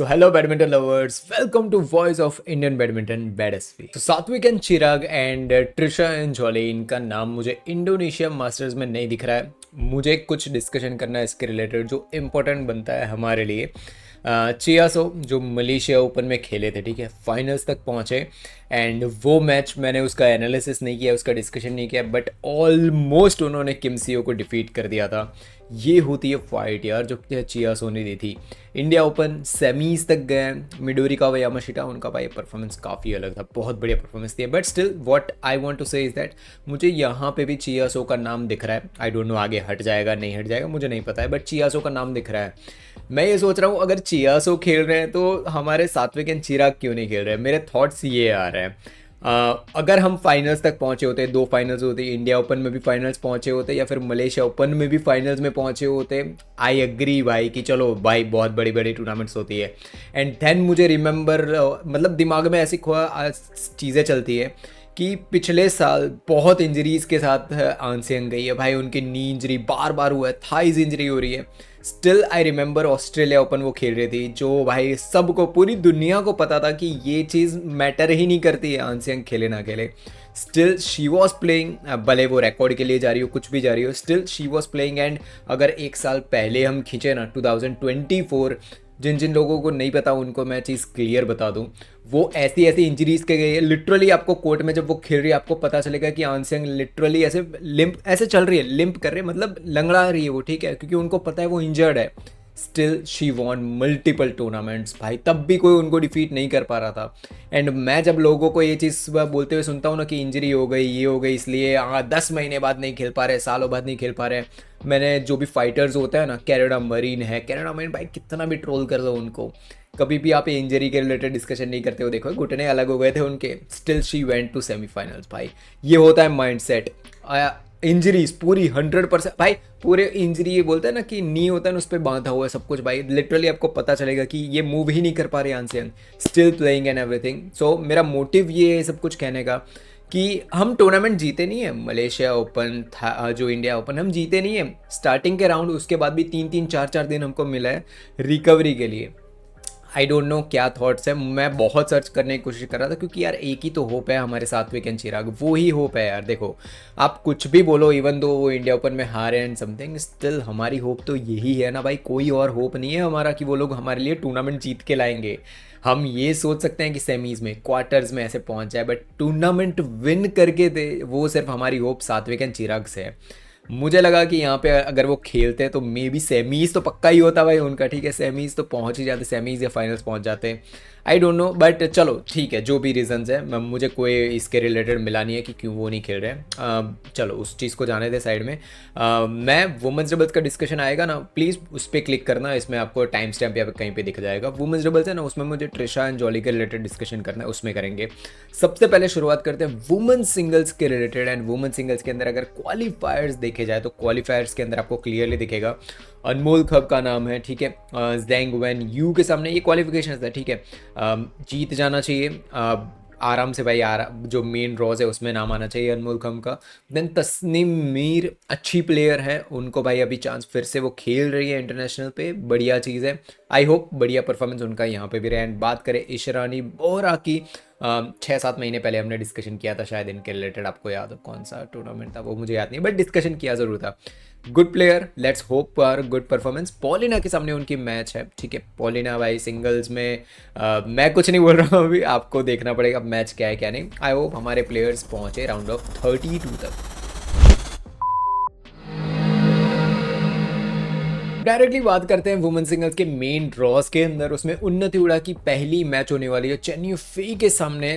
So hello badminton lovers, welcome to voice of Indian badminton BADSV. तो Satwik and Chirag and Treesa and Jolly, इनका नाम मुझे Indonesia masters में नहीं दिख रहा है। मुझे कुछ डिस्कशन करना है इसके रिलेटेड जो इम्पोर्टेंट बनता है हमारे लिए। चियासो जो मलेशिया ओपन में खेले थे, ठीक है, फाइनल्स तक पहुँचे एंड वो मैच मैंने उसका एनालिसिस नहीं किया, उसका डिस्कशन नहीं किया, बट ऑलमोस्ट उन्होंने किम सियो को डिफीट कर दिया था। ये होती है फाइट यार जो चियासो ने दी थी। इंडिया ओपन सेमीज तक गए, मिडोरी का यामाशिटा, उनका भाई परफॉर्मेंस काफ़ी अलग था, बहुत बढ़िया परफॉर्मेंस थी। But still what I want to say is that मुझे यहाँ पे भी चियासो का नाम दिख रहा है। आई डोंट नो आगे हट जाएगा नहीं हट जाएगा मुझे नहीं पता है, बट चियासो का नाम दिख रहा है। मैं ये सोच रहा हूँ अगर चियासो खेल रहे हैं तो हमारे सात्विक एंड चिराग क्यों नहीं खेल रहे हैं। मेरे थॉट्स ये आ रहे हैं, अगर हम फाइनल्स तक पहुंचे होते, दो फाइनल्स होते, इंडिया ओपन में भी फाइनल्स पहुंचे होते या फिर मलेशिया ओपन में भी फाइनल्स में पहुंचे होते, आई एग्री भाई कि चलो भाई बहुत बड़ी बड़ी टूर्नामेंट्स होती है। एंड देन मुझे रिमेंबर मतलब दिमाग में ऐसी चीज़ें चलती है कि पिछले साल बहुत इंजरीज के साथ आंसियन गई है भाई, उनकी नी इंजरी बार बार हुआ है, थाइज इंजरी हो रही है। Still I remember Australia open वो खेल रही थी, जो भाई सबको पूरी दुनिया को पता था कि ये चीज़ मैटर ही नहीं करती है आंसियन खेले ना खेले। स्टिल शी वॉज प्लेइंग, भले वो रिकॉर्ड के लिए जा रही हो कुछ भी जा रही हो, still she was playing. And अगर एक साल पहले हम खींचे ना 2024, जिन जिन लोगों को नहीं पता उनको मैं चीज़ क्लियर बता दूं, वो ऐसी ऐसी इंजरीज के गई है। लिटरली आपको कोर्ट में जब वो खेल रही है आपको पता चलेगा कि आंसियन लिटरली ऐसे लिम्प ऐसे चल रही है, लिम्प कर रही है, मतलब लंगड़ा रही है वो, ठीक है, क्योंकि उनको पता है वो इंजर्ड है। Still she von multiple tournaments भाई, तब भी कोई उनको डिफीट नहीं कर पा रहा था। एंड मैं जब लोगों को ये चीज़ सुबह बोलते हुए सुनता हूँ ना कि इंजरी हो गई ये हो गई इसलिए 10 महीने बाद नहीं खेल पा रहे, सालों बाद नहीं खेल पा रहे, मैंने जो भी फाइटर्स होते हैं ना, कैनेडा मरीन है, कैनेडा मरीन भाई कितना भी ट्रोल कर लो उनको, कभी भी आप इंजरी के रिलेटेड डिस्कशन नहीं करते हो। देखो घुटने अलग हो गए थे उनके, still she went to semifinals भाई। ये होता है माइंड सेट। इंजरीज पूरी 100% भाई, पूरे इंजरी ये बोलते हैं ना कि नी होता है ना उस पर बांधा हुआ है सब कुछ भाई, लिटरली आपको पता चलेगा कि ये मूव ही नहीं कर पा रहे आंसियन, स्टिल प्लेइंग एंड एवरीथिंग। सो मेरा मोटिव ये है सब कुछ कहने का कि हम टूर्नामेंट जीते नहीं है, मलेशिया ओपन था जो इंडिया ओपन हम जीते नहीं है स्टार्टिंग के राउंड, उसके बाद भी 3-3 4-4 दिन हमको मिला है रिकवरी के लिए। आई डोंट नो क्या थॉट्स है, मैं बहुत सर्च करने की कोशिश कर रहा था क्योंकि यार एक ही तो होप है हमारे सात्विक एंड चिराग, वो ही होप है यार। देखो आप कुछ भी बोलो, इवन दो वो इंडिया ओपन में हारे एंड समथिंग, स्टिल हमारी होप तो यही है ना भाई, कोई और होप नहीं है हमारा कि वो लोग हमारे लिए टूर्नामेंट जीत के लाएंगे। हम ये सोच सकते हैं कि सेमीज में क्वार्टर्स में ऐसे पहुंच जाए, बट टूर्नामेंट विन करके दे, वो सिर्फ हमारी होप सात्विक एंड चिराग से है। मुझे लगा कि यहाँ पे अगर वो खेलते तो मे बी सेमीज तो पक्का ही होता भाई उनका, ठीक है, सेमीज तो पहुँच ही जाते, सेमीज या फाइनल्स पहुँच जाते। आई डोंट नो, बट चलो ठीक है, जो भी रीजंस है, मुझे कोई इसके रिलेटेड मिला नहीं है कि क्यों वो नहीं खेल रहे हैं। चलो उस चीज़ को जाने दे साइड में। मैं वुमेंस डबल्स का डिस्कशन आएगा ना, प्लीज़ उस पर क्लिक करना, इसमें आपको टाइम स्टैम्प या कहीं पे दिख जाएगा। वुमेंस डबल्स है ना, उसमें मुझे ट्रिशा एंड जॉली के रिलेटेड डिस्कशन करना है, उसमें करेंगे। सबसे पहले शुरुआत करते हैं वुमेन सिंगल्स के रिलेटेड। एंड वुमेन सिंगल्स के अंदर अगर क्वालिफायर्स देखे जाए तो क्वालिफायर्स के अंदर आपको क्लियरली दिखेगा अनमोल खब का नाम है, ठीक है, जैंग वैन यू के सामने ये क्वालिफिकेशन था, ठीक है, जीत जाना चाहिए आराम से भाई, जो मेन ड्रॉज है उसमें नाम आना चाहिए अनमोल खम का। देन तस्नीम मीर अच्छी प्लेयर है, उनको भाई अभी चांस फिर से वो खेल रही है इंटरनेशनल पे, बढ़िया चीज़ है। आई होप बढ़िया परफॉर्मेंस उनका यहाँ पे भी रहे। एंड बात करें इशरानी बोरा की, 6-7 महीने पहले हमने डिस्कशन किया था शायद इनके रिलेटेड, आपको याद हो कौन सा टूर्नामेंट था वो मुझे याद नहीं, बट डिस्कशन किया ज़रूर था। Good player, let's hope for good performance. Paulina के सामने उनकी मैच है, ठीक है, पॉलिना भाई सिंगल्स में मैं कुछ नहीं बोल रहा हूँ अभी, आपको देखना पड़ेगा मैच क्या है क्या नहीं। आई होप हमारे प्लेयर्स पहुँचे राउंड ऑफ 32 तक। डायरेक्टली बात करते हैं वुमेन सिंगल्स के मेन ड्रॉज के अंदर, उसमें उन्नति उड़ा की पहली मैच होने वाली है चेन युफी के सामने।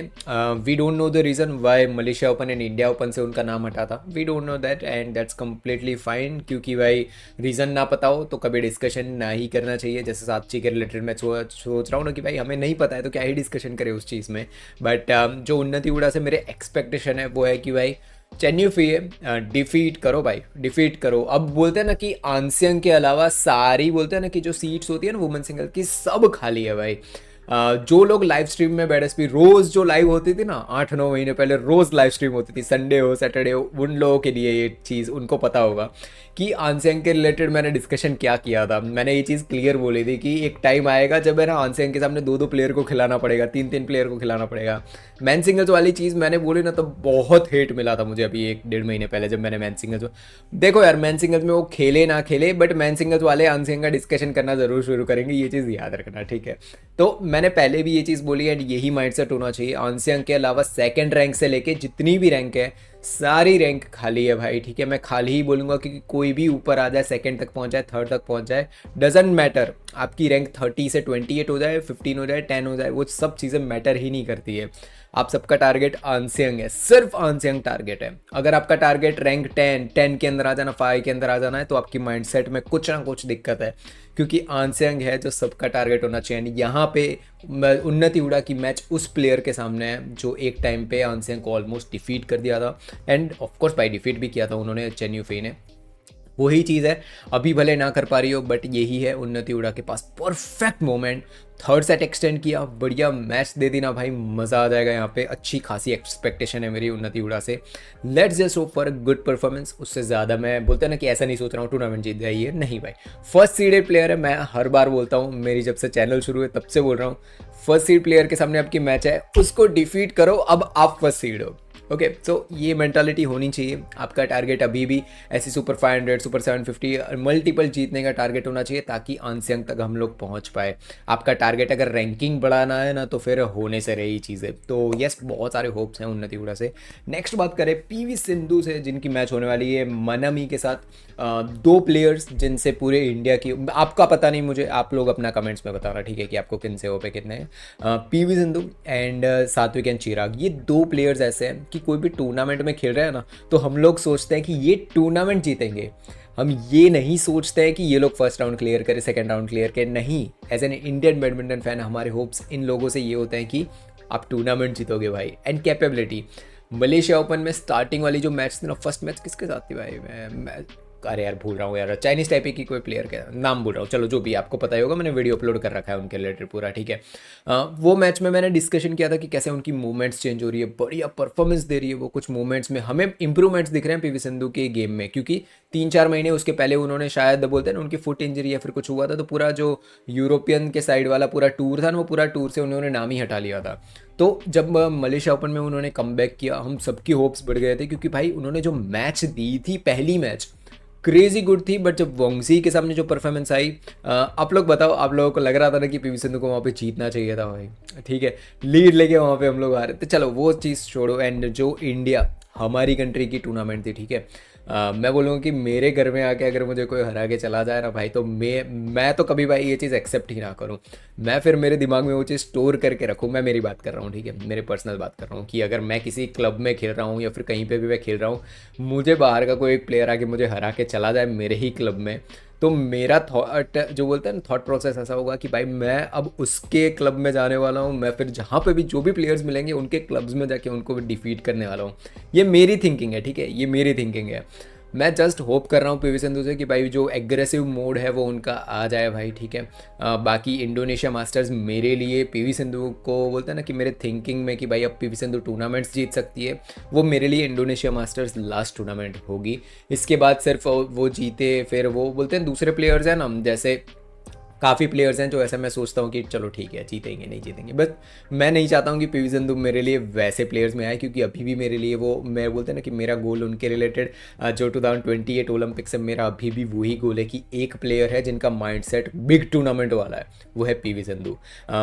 We don't know the reason why Malaysia Open and India Open से उनका नाम हटा था, we don't know that and that's completely fine, क्योंकि भाई रीज़न ना पता हो तो कभी डिस्कशन ना ही करना चाहिए। जैसे साक्षी के रिलेटेड मैं सोच रहा हूँ ना कि भाई हमें नहीं पता है तो क्या ही डिस्कशन करें उस चीज़ में। बट जो उन्नति उड़ा से मेरे एक्सपेक्टेशन है वो है कि भाई चेन्यूफी है, डिफीट करो भाई, डिफीट करो। अब बोलते हैं ना कि आंसियन के अलावा सारी बोलते हैं ना कि जो सीट्स होती है ना वुमेन सिंगल की सब खाली है भाई। जो लोग लाइव स्ट्रीम में बैडएसपी रोज़ जो लाइव होती थी ना 8-9 महीने पहले रोज़ लाइव स्ट्रीम होती थी, संडे हो सैटरडे हो, उन लोगों के लिए ये चीज़ उनको पता होगा कि आनसेंग के रिलेटेड मैंने डिस्कशन क्या किया था। मैंने ये चीज़ क्लियर बोली थी कि एक टाइम आएगा जब है ना आनसेंग के सामने 2-2 प्लेयर को खिलाना पड़ेगा, 3-3 प्लेयर को खिलाना पड़ेगा। मैन सिंगल्स वाली चीज़ मैंने बोली ना तो बहुत हेट मिला था मुझे अभी 1-1.5 महीने पहले जब मैंने मैन सिंगल्स। देखो यार मैन सिंगल्स में वो खेले ना खेले बट मैन सिंगल्स वाले आनसेंग का डिस्कशन करना ज़रूर शुरू करेंगे, ये चीज़ याद रखना, ठीक है। तो मैंने पहले भी ये चीज़ बोली एंड यही माइंडसेट होना चाहिए। आनसेंग के अलावा सेकंड रैंक से लेके जितनी भी रैंक है सारी रैंक खाली है भाई, ठीक है। मैं खाली ही बोलूँगा क्योंकि कोई भी ऊपर आ जाए, सेकंड तक पहुँच जाए, थर्ड तक पहुँच जाए, डजेंट मैटर। आपकी रैंक 30 से 28 हो जाए, 15 हो जाए, 10 हो जाए, वो सब चीज़ें मैटर ही नहीं करती है। आप सबका टारगेट आनसेंग है, सिर्फ आनसेंग टारगेट है। अगर आपका टारगेट रैंक 10 के अंदर आ जाना, 5 के अंदर आ जाना है तो आपकी माइंडसेट में कुछ ना कुछ दिक्कत है, क्योंकि आनसेंग है जो सबका टारगेट होना चाहिए। यहाँ पे उन्नति हुडा की मैच उस प्लेयर के सामने है जो एक टाइम पे आनसेंग को ऑलमोस्ट डिफीट कर दिया था एंड ऑफकोर्स बाई डिफीट भी किया था उन्होंने, चेन यूफेई ने। वही चीज़ है, अभी भले ना कर पा रही हो बट यही है उन्नति हुडा के पास perfect moment. Third set extend किया, बढ़िया मैच दे दी ना भाई, मज़ा आ जाएगा यहाँ पे। अच्छी खासी एक्सपेक्टेशन है मेरी उन्नति हुडा से। Let's just hope for a good performance. उससे ज़्यादा मैं बोलता ना कि ऐसा नहीं सोच रहा हूँ टूर्नामेंट जीत जाइए, नहीं भाई। फर्स्ट सीडेड प्लेयर है, मैं हर बार बोलता हूँ, मेरी जब से चैनल शुरू है तब से बोल रहा हूँ, फर्स्ट सीड प्लेयर के सामने आपकी मैच है, उसको डिफीट करो, अब आप फर्स्ट सीड हो। ओके सो ये मेंटालिटी होनी चाहिए। आपका टारगेट अभी भी ऐसी सुपर 500, सुपर 750 मल्टीपल जीतने का टारगेट होना चाहिए ताकि आनसेंग तक हम लोग पहुंच पाए। आपका टारगेट अगर रैंकिंग बढ़ाना है ना तो फिर होने से रही चीज़ें। तो यस, बहुत सारे होप्स हैं उन्नति हुडा से। नेक्स्ट बात करें पीवी सिंधु से, जिनकी मैच होने वाली है मनमी के साथ। दो प्लेयर्स जिनसे पूरे इंडिया की, आपका पता नहीं मुझे, आप लोग अपना कमेंट्स में बताना, ठीक है, कि आपको किन से होप है कितने हैं। पीवी सिंधु एंड सात्विक एंड चिराग, ये दो प्लेयर्स ऐसे हैं कि कोई भी टूर्नामेंट में खेल रहे हैं ना तो हम लोग सोचते हैं कि ये टूर्नामेंट जीतेंगे। हम ये नहीं सोचते हैं कि ये लोग फर्स्ट राउंड क्लियर करें, सेकंड राउंड क्लियर करें, नहीं। As an Indian badminton fan हमारे होप्स इन लोगों से ये होते हैं कि आप टूर्नामेंट जीतोगे भाई। एंड कैपेबिलिटी, मलेशिया ओपन में स्टार्टिंग वाली जो मैच थी ना, फर्स्ट मैच किसके साथ थी भाई, मैं अरे यार भूल रहा हूँ यार, चाइनीज टाइपे की कोई प्लेयर का नाम भूल रहा हूँ, चलो जो भी आपको पता ही होगा, मैंने वीडियो अपलोड कर रखा है उनके रिलेटेड पूरा, ठीक है। वो मैच में मैंने डिस्कशन किया था कि कैसे उनकी मूवमेंट्स चेंज हो रही है, बढ़िया परफॉर्मेंस दे रही है वो। कुछ मूवमेंट्स में हमें इंप्रूवमेंट्स दिख रहे हैं पीवी सिंधु के गेम में, क्योंकि 3-4 महीने उसके पहले उन्होंने शायद बोलते हैं ना उनकी फुट इंजरी या फिर कुछ हुआ था, तो पूरा जो यूरोपियन के साइड वाला पूरा टूर था ना, वो पूरा टूर से उन्होंने नाम ही हटा लिया था। तो जब मलेशिया ओपन में उन्होंने कमबैक किया, हम सबकी होप्स बढ़ गए थे, क्योंकि भाई उन्होंने जो मैच दी थी पहली मैच क्रेजी गुड थी। बट जब वोंगजी के सामने जो परफॉर्मेंस आई, आप लोग बताओ, आप लोगों को लग रहा था ना कि पीवी सिंधु को वहाँ पे जीतना चाहिए था भाई, ठीक है, लीड लेके वहाँ पे हम लोग आ रहे थे। चलो वो चीज़ छोड़ो, एंड जो इंडिया हमारी कंट्री की टूर्नामेंट थी, ठीक है, मैं बोलूँगा कि मेरे घर में आके अगर मुझे कोई हरा के चला जाए ना भाई, तो मैं तो कभी भाई ये चीज़ एक्सेप्ट ही ना करूँ। मैं फिर मेरे दिमाग में वो चीज़ स्टोर करके रखूँ। मैं मेरी बात कर रहा हूँ, ठीक है, मेरे पर्सनल बात कर रहा हूँ कि अगर मैं किसी क्लब में खेल रहा हूँ या फिर कहीं पे भी मैं खेल रहा हूँ, मुझे बाहर का कोई प्लेयर आके मुझे हरा के चला जाए मेरे ही क्लब में, तो मेरा थॉट जो बोलते हैं ना, थॉट प्रोसेस ऐसा होगा कि भाई मैं अब उसके क्लब में जाने वाला हूँ, मैं फिर जहाँ पे भी जो भी प्लेयर्स मिलेंगे उनके क्लब्स में जाके उनको डिफीट करने वाला हूँ। ये मेरी थिंकिंग है, ठीक है, ये मेरी थिंकिंग है। मैं जस्ट होप कर रहा हूँ पीवी सिंधु से कि भाई जो एग्रेसिव मोड है वो उनका आ जाए भाई, ठीक है। बाकी इंडोनेशिया मास्टर्स मेरे लिए पीवी सिंधु को बोलते हैं ना कि मेरे थिंकिंग में कि भाई अब पीवी सिंधु टूर्नामेंट्स जीत सकती है, वो मेरे लिए इंडोनेशिया मास्टर्स लास्ट टूर्नामेंट होगी। इसके बाद सिर्फ वो जीते, फिर वो बोलते हैं दूसरे प्लेयर्स हैं ना, जैसे काफ़ी प्लेयर्स हैं जो ऐसा मैं सोचता हूँ कि चलो ठीक है जीतेंगे नहीं जीतेंगे, बट मैं नहीं चाहता हूँ कि पीवी सिंधु मेरे लिए वैसे प्लेयर्स में आए, क्योंकि अभी भी मेरे लिए वो, मैं बोलते हैं ना कि मेरा गोल उनके रिलेटेड जो 2028 ओलंपिक्स है, मेरा अभी भी वही गोल है कि एक प्लेयर है जिनका माइंडसेट बिग टूर्नामेंट वाला है, वो है PV Sindhu.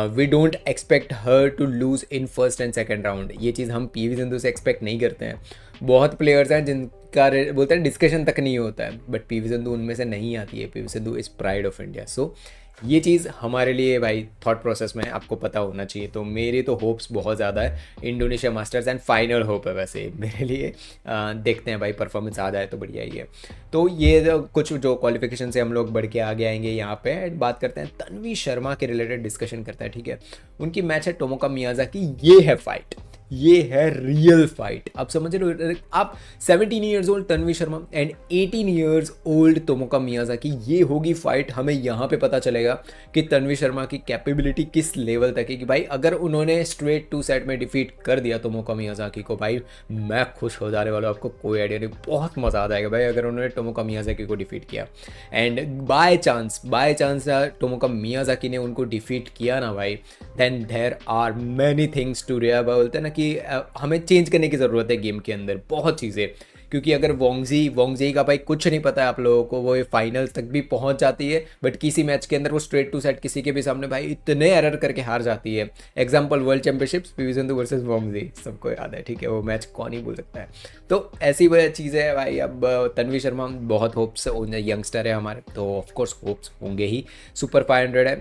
We don't expect her to lose in first and second round, ये चीज़ हम पीवी सिंधु से एक्सपेक्ट नहीं करते हैं। बहुत प्लेयर्स हैं जिनका बोलते हैं डिस्कशन तक नहीं होता है, बट पीवी सिंधु उनमें से नहीं आती है। PV Sindhu is pride of India. So ये चीज़ हमारे लिए भाई थॉट प्रोसेस में आपको पता होना चाहिए। तो मेरे तो होप्स बहुत ज़्यादा है Indonesia masters, and final hope है वैसे मेरे लिए। देखते हैं भाई, परफॉर्मेंस आ जाए तो बढ़िया ही है। तो ये कुछ जो क्वालिफिकेशन से हम लोग बढ़ के आगे आएंगे यहाँ पे, बात करते हैं तन्वी शर्मा के रिलेटेड डिस्कशन करते हैं, ठीक है। उनकी मैच है टोमोका मियाज़ाकी, ये है फाइट, ये है रियल फाइट। आप समझ रहे हो, आप 17 years old Tanvi Sharma and 18 years old Tomoka Miyazaki, ये होगी फाइट। हमें यहाँ पे पता चलेगा कि तन्वी शर्मा की कैपेबिलिटी किस लेवल तक है, कि भाई अगर उन्होंने स्ट्रेट 2 सेट में डिफीट कर दिया तोमोका मियाजाकी को, भाई मैं खुश हो जाने वाला हूँ, आपको कोई आइडिया नहीं, बहुत मज़ा आ जाएगा भाई अगर उन्होंने तोमोका मियाजाकी को डिफीट किया। And by chance Tomoka Miyazaki ने उनको डिफीट किया ना भाई, then there are many things to रिया, बोलते हैं ना कि हमें चेंज करने की ज़रूरत है गेम के अंदर बहुत चीज़ें। क्योंकि अगर वोंगजी का भाई कुछ नहीं पता है आप लोगों को, वो फाइनल तक भी पहुंच जाती है, बट किसी मैच के अंदर वो स्ट्रेट 2 सेट किसी के भी सामने भाई इतने एरर करके हार जाती है। Example world championships PV Sindhu versus वोंगजी, सबको याद है, ठीक है, वो मैच कौन ही भूल सकता है। तो ऐसी वह चीज़ें है भाई। अब तन्वी शर्मा बहुत होप्स, यंगस्टर है हमारे, तो ऑफकोर्स होप्स होंगे ही। सुपर 500 है,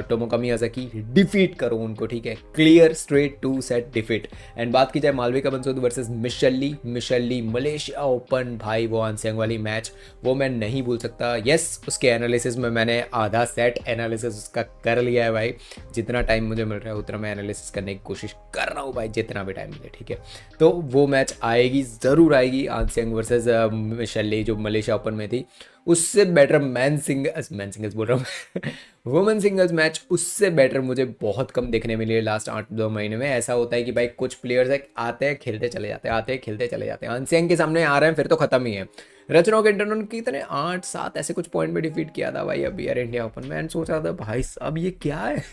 टोमोका मियाजाकी डिफीट करो उनको, ठीक है, clear straight 2 set defeat. And बात की जाए Malvika Bansod versus Michelle Malaysia Open, भाई वो आनसेंग वाली मैच वो मैं नहीं भूल सकता। यस, उसके एनालिसिस में मैंने आधा सेट एनालिसिस उसका कर लिया है भाई, जितना टाइम मुझे मिल रहा है उतना मैं एनालिसिस करने की कोशिश कर रहा हूँ भाई, जितना भी टाइम मिले, ठीक है। तो वो मैच आएगी, ज़रूर आएगी, आनसेंग वर्सेस मिशेल जो मलेशिया ओपन में थी, उससे बेटर मैन सिंगल्स बोल रहा हूँ वुमेन सिंगल्स मैच उससे बेटर मुझे बहुत कम देखने मिली है लास्ट 8-2 महीने में। ऐसा होता है कि भाई कुछ प्लेयर्स आते हैं खेलते चले जाते हैं, आते हैं खेलते चले जाते हैं, आनसेंग के सामने आ रहे हैं फिर तो खत्म ही है। रचना इंटरनल की तरह 8-7 ऐसे कुछ पॉइंट में डिफीट किया था भाई अभी यार इंडिया ओपन में, सोच रहा था भाई अब ये क्या है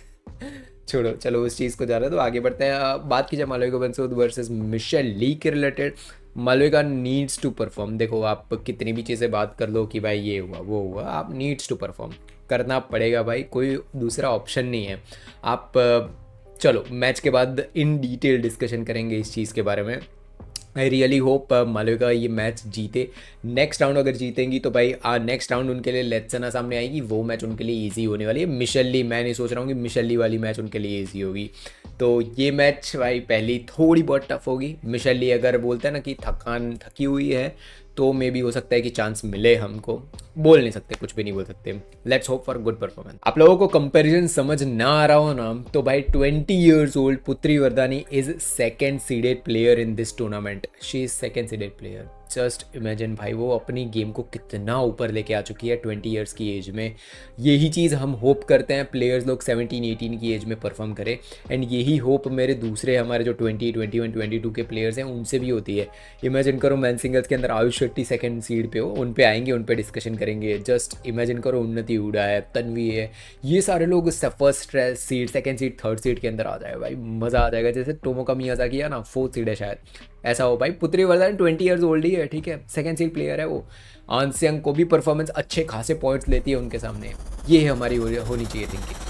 छोड़ो, चलो उस चीज़ को जा रहे तो आगे बढ़ते हैं। बात की जाए Malvika Bansod versus Michelle Li के related, Malvika needs to perform. देखो आप कितनी भी चीज़ें बात कर लो कि भाई ये हुआ वो हुआ, आप नीड्स टू परफॉर्म करना पड़ेगा भाई, कोई दूसरा ऑप्शन नहीं है। आप चलो मैच के बाद इन डिटेल डिस्कशन करेंगे इस चीज़ के बारे में। आई रियली होप मालविका ये मैच जीते। नेक्स्ट राउंड अगर जीतेंगी तो भाई नेक्स्ट राउंड उनके लिए लेत्सना सामने आएगी, वो मैच उनके लिए इजी होने वाली है। मिशेल ली, मैं नहीं सोच रहा हूँ कि मिशेल ली वाली मैच उनके लिए इजी होगी, तो ये मैच भाई पहली थोड़ी बहुत टफ होगी। मिशेल ली अगर बोलते हैं ना कि थकी हुई है तो मे भी हो सकता है कि चांस मिले हमको, बोल नहीं सकते, कुछ भी नहीं बोल सकते। Let's hope for good performance. आप लोगों को कंपैरिजन समझ ना आ रहा हो ना, तो भाई 20 years old Putri Wardani is second seeded player in this tournament, she is second seeded player. Just imagine भाई वो अपनी गेम को कितना ऊपर लेके आ चुकी है 20 ईयर्स की एज में। यही चीज़ हम होप करते हैं प्लेयर्स लोग 17-18 की एज में परफॉर्म करें, एंड यही होप मेरे दूसरे हमारे जो 20, 21, 22 के प्लेयर्स हैं उनसे भी होती है। इमेजिन करो मैन सिंगल्स के अंदर आयुष शेट्टी सेकंड सीड पे हो, उन पे आएंगे, उन पे डिस्कशन करेंगे। जस्ट इमेजिन करो उन्नति हुडा है, तन्वी है, ये सारे लोग first seed, second seed, third seed के अंदर आ जाए भाई, मज़ा आ जाएगा। जैसे टोमोका मियाजाकी है ना, 4th सीड है शायद, ऐसा हो भाई। पुत्री वर्धन 20 ईयर्स ओल्ड ही है, ठीक है, सेकंड सीड प्लेयर है वो। आनसेंग को भी परफॉर्मेंस अच्छे खासे पॉइंट्स लेती है उनके सामने, ये है हमारी होनी चाहिए थिंकिंग।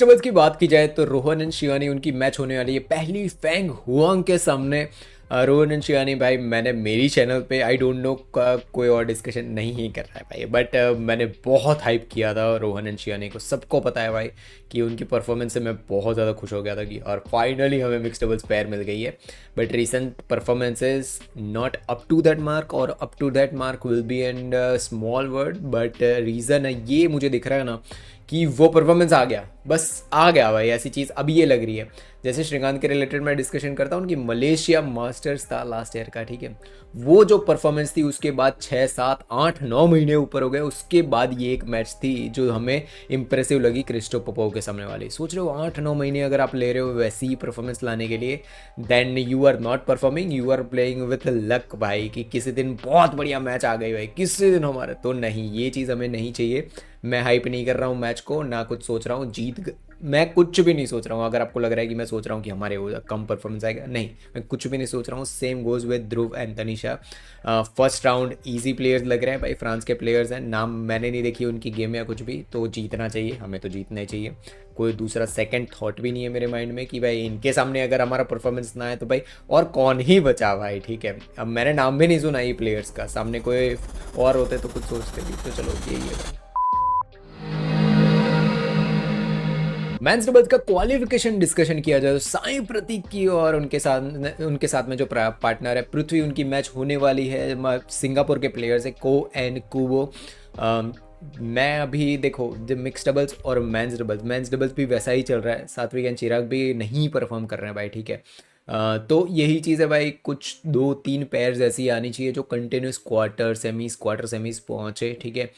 नेक्स्ट की बात की जाए तो रोहन एंड शिवानी, उनकी मैच होने वाली है पहली फैंग हुआंग के सामने। रोहन एंड शिवानी भाई, मैंने मेरी चैनल पे आई डोंट नो कोई और डिस्कशन नहीं ही कर रहा है भाई, बट मैंने बहुत हाइप किया था रोहन एंड शिवानी को। सबको पता है भाई कि उनकी परफॉर्मेंस से मैं बहुत ज़्यादा खुश हो गया था कि और फाइनली हमें मिक्स डबल्स पेयर मिल गई है। But recent performances not up to that mark, और up to that mark will be and small word, but reason है ये मुझे दिख रहा है ना कि वो परफॉर्मेंस आ गया, बस आ गया भाई, ऐसी चीज़ अभी ये लग रही है। जैसे श्रीकांत के रिलेटेड मैं डिस्कशन करता हूँ कि मलेशिया मास्टर्स था लास्ट ईयर का, ठीक है, वो जो परफॉर्मेंस थी उसके बाद 6, 7, 8, 9 महीने ऊपर हो गए, उसके बाद ये एक मैच थी जो हमें इंप्रेसिव लगी क्रिस्टो पोपोव के सामने वाली। सोच रहे हो 8-9 महीने अगर आप ले रहे हो वैसी ही परफॉर्मेंस लाने के लिए, then you are not performing, you are playing with luck भाई, कि किसी दिन बहुत बढ़िया मैच आ गई भाई किसी दिन हमारे, तो नहीं, ये चीज़ हमें नहीं चाहिए। मैं हाइप नहीं कर रहा हूँ मैच को, ना कुछ सोच रहा हूँ मैं कुछ भी नहीं सोच रहा हूँ। अगर आपको लग रहा है कि मैं सोच रहा हूँ कि हमारे कम परफॉर्मेंस आएगा, नहीं, मैं कुछ भी नहीं सोच रहा हूँ। Same goes with Dhruv and Tanisha. First round easy players लग रहे हैं भाई, फ्रांस के प्लेयर्स हैं, नाम मैंने नहीं देखी उनकी गेम या कुछ भी, तो जीतना चाहिए, हमें तो जीतना ही चाहिए। कोई दूसरा सेकंड थॉट भी नहीं है मेरे माइंड में कि भाई इनके सामने अगर हमारा परफॉर्मेंस ना है तो भाई और कौन ही बचा भाई, ठीक है। अब मैंने नाम भी नहीं सुना ये प्लेयर्स का, सामने कोई और होते तो कुछ सोचते भी, तो चलो यही है भाई। मेंस डबल्स का क्वालिफिकेशन डिस्कशन किया जाए तो साई प्रतीक की और उनके साथ में जो पार्टनर है पृथ्वी, उनकी मैच होने वाली है। सिंगापुर के प्लेयर्स है को एंड कुबो। मैं अभी देखो जब मिक्स डबल्स और मेंस डबल्स भी वैसा ही चल रहा है, सात्विक एंड चिराग भी नहीं परफॉर्म कर रहे हैं भाई, ठीक है। तो यही चीज़ है भाई, कुछ 2-3 पेयर्स ऐसी आनी चाहिए जो कंटिन्यूस क्वार्टर सेमीज पहुँचे, ठीक है।